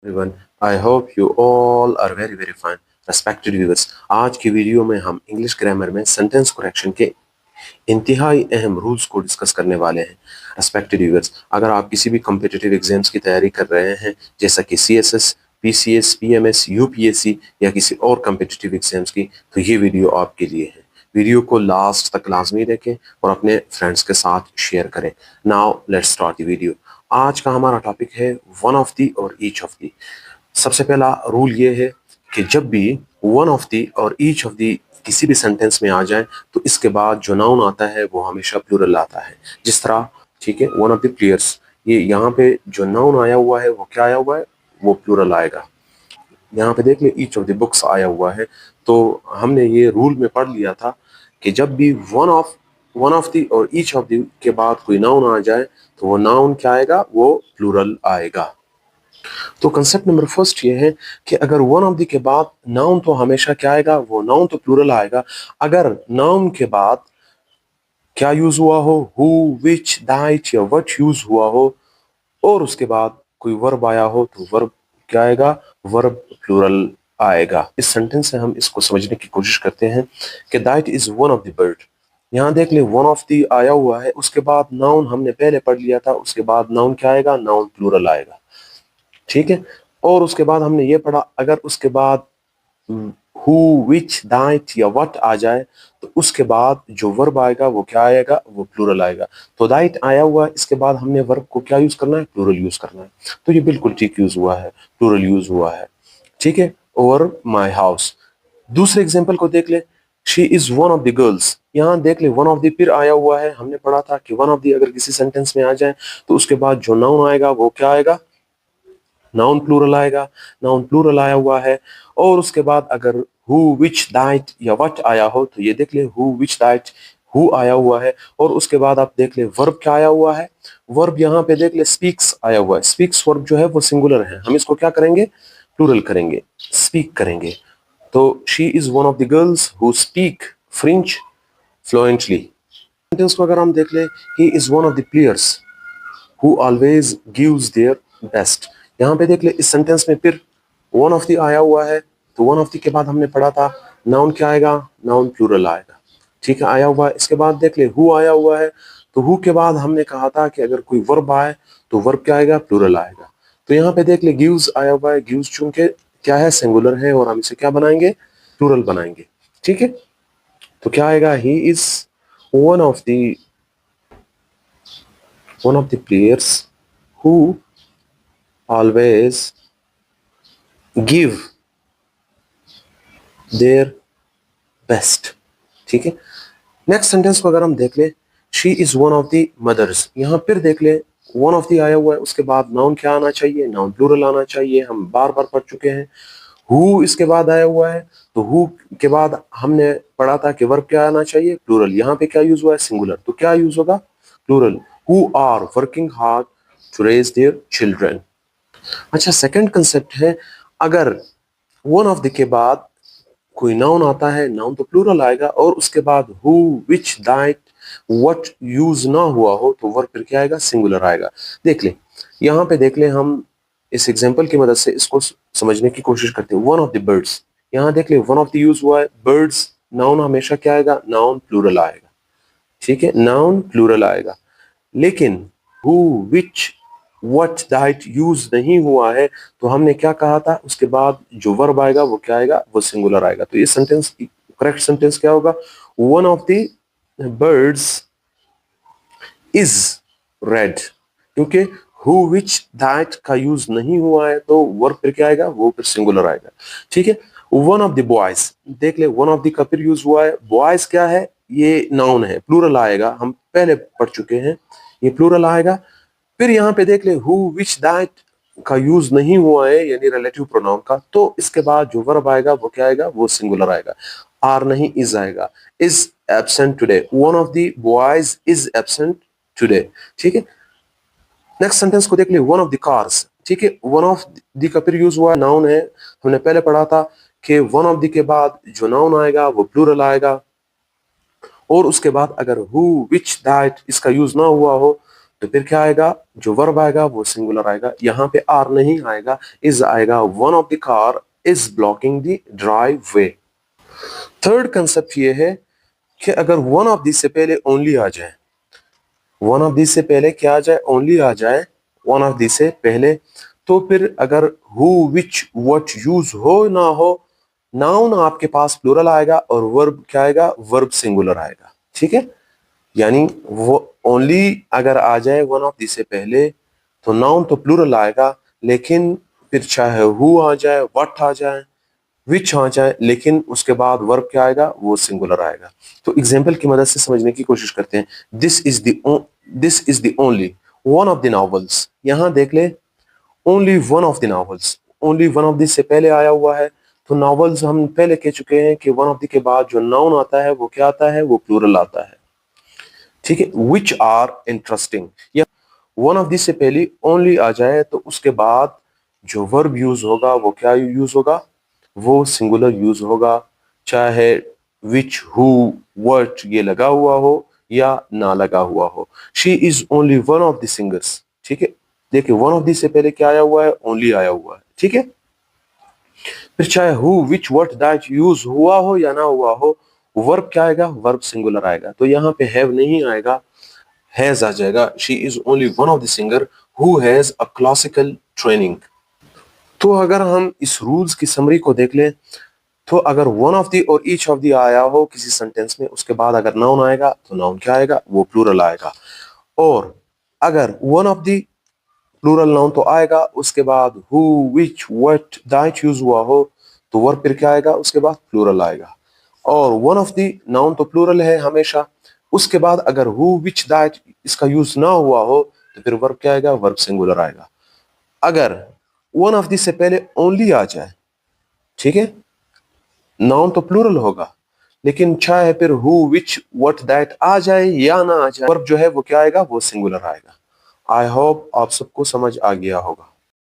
Everyone, I hope you all are very very fine. Respected viewers, आज की video में हम इंग्लिश ग्रामर में सेंटेंस करेक्शन के इंतहाई अहम रूल्स को डिस्कस करने वाले हैं। रेस्पेक्टेड व्यूअर्स, अगर आप किसी भी कॉम्पिटिटिव एग्जाम्स की तैयारी कर रहे हैं जैसा कि CSS, PCS, PMS, UPSC या किसी और कॉम्पिटिटिव एग्जाम्स की, तो ये वीडियो आपके लिए है। वीडियो को लास्ट तक लाजमी देखें और अपने फ्रेंड्स के साथ शेयर करें। Now let's start the video. आज का हमारा टॉपिक है वन ऑफ दी और ईच ऑफ दी। सबसे पहला रूल ये है कि जब भी वन ऑफ दी और ईच ऑफ दी किसी भी सेंटेंस में आ जाए तो इसके बाद जो नाउन आता है वो हमेशा प्लूरल आता है। जिस तरह, ठीक है, वन ऑफ द प्लेयर्स, ये यहाँ पे जो नाउन आया हुआ है वो क्या आया हुआ है, वो प्लूरल आएगा। यहाँ पे देख ले, ईच ऑफ द बुक्स आया हुआ है। तो हमने ये रूल में पढ़ लिया था कि जब भी वन ऑफ दी और ईच ऑफ दी के बाद कोई नाउन आ जाए तो वो नाउन क्या आएगा, वो प्लूरल आएगा। तो कंसेप्ट नंबर फर्स्ट ये है कि अगर वन ऑफ दी के बाद नाउन तो हमेशा क्या आएगा, वो नाउन तो प्लूरल आएगा। अगर नाउन के बाद क्या यूज हुआ हो, हु, विच, दैट या व्हाट यूज हुआ हो, और उसके बाद कोई वर्ब आया हो तो वर्ब क्या आएगा, वर्ब प्लूरल आएगा। इस सेंटेंस से हम इसको समझने की कोशिश करते हैं कि that is one of the bird. यहाँ देख ले, वन ऑफ दी आया हुआ है, उसके बाद नाउन हमने पहले पढ़ लिया था, उसके बाद नाउन क्या आएगा, नाउन प्लूरल आएगा। ठीक है। और उसके बाद हमने ये पढ़ा, अगर उसके बाद हु, विच, दैट या व्हाट आ जाए तो उसके बाद जो वर्ब आएगा वो क्या आएगा, वो प्लूरल आएगा। तो दैट आया हुआ, इसके बाद हमने वर्ब को क्या यूज करना है, प्लूरल यूज करना है। तो ये बिल्कुल ठीक यूज हुआ है, प्लूरल यूज हुआ है। ठीक है। और माई हाउस। दूसरे एग्जाम्पल को देख ले, she is one of the girls. यहाँ देख ले, वन ऑफ द फिर आया हुआ है। हमने पढ़ा था कि वन ऑफ द अगर किसी सेंटेंस में आ जाए तो उसके बाद जो नाउन आएगा वो क्या आएगा, नाउन प्लूरल आएगा। नाउन प्लूरल आया हुआ है। और उसके बाद अगर हु, विच, दैट या व्हाट आया हो तो ये देख ले, हु, विच, दैट, हु आया हुआ है। और उसके बाद आप देख ले वर्ब क्या आया हुआ है, वर्ब यहाँ पे देख ले स्पीक्स आया हुआ है। स्पीक्स वर्ब जो है वो सिंगुलर है, हम इसको क्या करेंगे, प्लूरल करेंगे, स्पीक करेंगे। तो she is one of the girls who speak French fluently. Sentence को अगर हम देख ले, he is one of the players who always gives their best। यहाँ पे देख ले, इस सेंटेंस में फिर वन ऑफ दी आया हुआ है। तो वन ऑफ दी के बाद हमने पढ़ा था नाउन क्या आएगा, नाउन प्लूरल आएगा। ठीक है, आया हुआ है। इसके बाद देख ले, हु आया हुआ है। तो हु के बाद हमने कहा था कि अगर कोई वर्ब आए तो वर्ब क्या आएगा, प्लूरल आएगा। तो यहाँ पे देख ले, गिव्स आया हुआ है। गिव्स चूंकि क्या है, सिंगुलर है, और हम इसे क्या बनाएंगे, प्लूरल बनाएंगे। ठीक है। तो क्या आएगा, he is one of the players who always give their best। ठीक है। नेक्स्ट सेंटेंस को अगर हम देख ले, she is one of the mothers. यहाँ फिर देख ले, वन ऑफ द आया हुआ है, उसके बाद नाउन क्या आना चाहिए, नाउन प्लूरल आना चाहिए। हम बार बार पढ़ चुके हैं। हु इसके बाद आया हुआ है, तो हु के बाद हमने पढ़ा था कि वर्ब क्या आना चाहिए, प्लूरल। यहाँ पे क्या यूज हुआ है, सिंगुलर, तो क्या यूज होगा, plural. Who are working hard to raise their children. अच्छा, सेकंड कंसेप्ट है, अगर वन ऑफ द के बाद कोई नाउन आता है, नाउन तो प्लूरल आएगा, और उसके बाद who, which, that, what use ना हुआ हो तो वर्ब फिर क्या आएगा, सिंगुलर आएगा। देख ले, यहाँ पे देख ले, हम इस एग्जांपल की मदद से इसको समझने की कोशिश करते हैं। वन ऑफ द बर्ड्स, यहाँ देख ले, वन ऑफ द यूज हुआ है, बर्ड्स, नाउन हमेशा क्या आएगा, नाउन प्लूरल आएगा। ठीक है, नाउन प्लूरल आएगा। लेकिन who, which, what, that use नहीं हुआ है तो हमने क्या कहा था, उसके बाद जो वर्ब आएगा वो क्या आएगा, वो सिंगुलर आएगा। तो ये सेंटेंस, करेक्ट सेंटेंस क्या होगा, one of the birds is red. क्योंकि हु, विच, दैट का यूज नहीं हुआ है तो वर्ब फिर क्या आएगा, वो फिर सिंगुलर आएगा। ठीक है। वन ऑफ द बॉयज, देख ले, वन ऑफ द का फिर यूज हुआ है। बॉयज क्या है, ये नाउन है, प्लूरल आएगा, हम पहले पढ़ चुके हैं, ये प्लूरल आएगा। फिर यहाँ पे देख ले, हु, विच, दैट का यूज नहीं हुआ है, यानी रिलेटिव प्रोनाउन का, तो इसके बाद जो वर्ब आएगा वो क्या आएगा, वो सिंगुलर आएगा, आर नहीं इज आएगा। Is absent today, one of the boys is absent today. ठीक है। नेक्स्ट सेंटेंस को देख ले, वन ऑफ द कार्स। ठीक है, वन ऑफ द का फिर यूज हुआ, नाउन है, हमने पहले पढ़ा था कि वन ऑफ द के बाद जो नाउन आएगा वो प्लूरल आएगा। और उसके बाद अगर हु, विच, दैट इसका यूज ना हुआ हो तो फिर क्या आएगा, जो वर्ब आएगा वो सिंगुलर आएगा, यहाँ पे आर नहीं आएगा, इज आएगा। One of the car is blocking the drive way. Third concept ये है कि अगर वन ऑफ दिस से पहले ओनली आ जाए, वन ऑफ दिस से पहले क्या आ जाए, ओनली आ जाए वन ऑफ दिस से पहले, तो फिर अगर हु विच व्हाट यूज हो ना हो, नाउन आपके पास प्लूरल आएगा और वर्ब क्या आएगा, वर्ब सिंगुलर आएगा। ठीक है, यानी वो ओनली अगर आ जाए वन ऑफ दिस से पहले तो नाउन तो प्लूरल आएगा, लेकिन फिर चाहे हु आ जाए, व्हाट आ जाए, विच आ जाए, लेकिन उसके बाद वर्ब क्या आएगा, वो सिंगुलर आएगा। तो एग्जांपल की मदद से समझने की कोशिश करते हैं। This is the only one of the novels. यहां देख ले, only one of the novels, only one of this से पहले आया हुआ है, तो नॉवेल्स हम पहले कह चुके हैं कि वन ऑफ द के बाद जो नाउन आता है वो क्या आता है, वो प्लूरल आता है। ठीक है, विच आर इंटरेस्टिंग, या वन ऑफ दिस से पहले ओनली आ जाए तो उसके बाद जो वर्ब यूज होगा वो क्या यूज होगा, वो सिंगुलर यूज होगा, चाहे विच हु व्हाट ये लगा हुआ हो या ना लगा हुआ हो। She is only one of the singers. ठीक है, देखिए वन ऑफ दिस से पहले क्या आया हुआ है, ओनली आया हुआ है। ठीक है, फिर चाहे who which what that use हुआ हो या ना हुआ हो, वर्ब क्या आएगा, वर्ब सिंगुलर आएगा। तो यहाँ पे हैव नहीं आएगा, हैज आ जाएगा। She is only one of the singer who has a classical training. तो अगर हम इस रूल्स की समरी को देख लें, तो अगर वन ऑफ दी और ईच ऑफ दी आया हो किसी सेंटेंस में, उसके बाद अगर नाउन आएगा तो नाउन क्या आएगा, वो प्लूरल आएगा। और अगर one of the plural noun तो आएगा, उसके बाद who which what that use हुआ हो, तो वर्ब फिर क्या आएगा, उसके बाद प्लूरल आएगा। और वन ऑफ दी नाउन तो प्लूरल है हमेशा, उसके बाद अगर हु विच दैट इसका यूज ना हुआ हो तो फिर वर्ब क्या आएगा, वर्ब सिंगुलर आएगा। अगर वन ऑफ दिस से पहले ओनली आ जाए, ठीक है, नाउन तो प्लूरल होगा, लेकिन चाहे फिर हु विच व्हाट दैट आ जाए या ना आ जाए, वर्ब जो है वो क्या आएगा, वो सिंगुलर आएगा। आई होप आप सबको समझ आ गया होगा।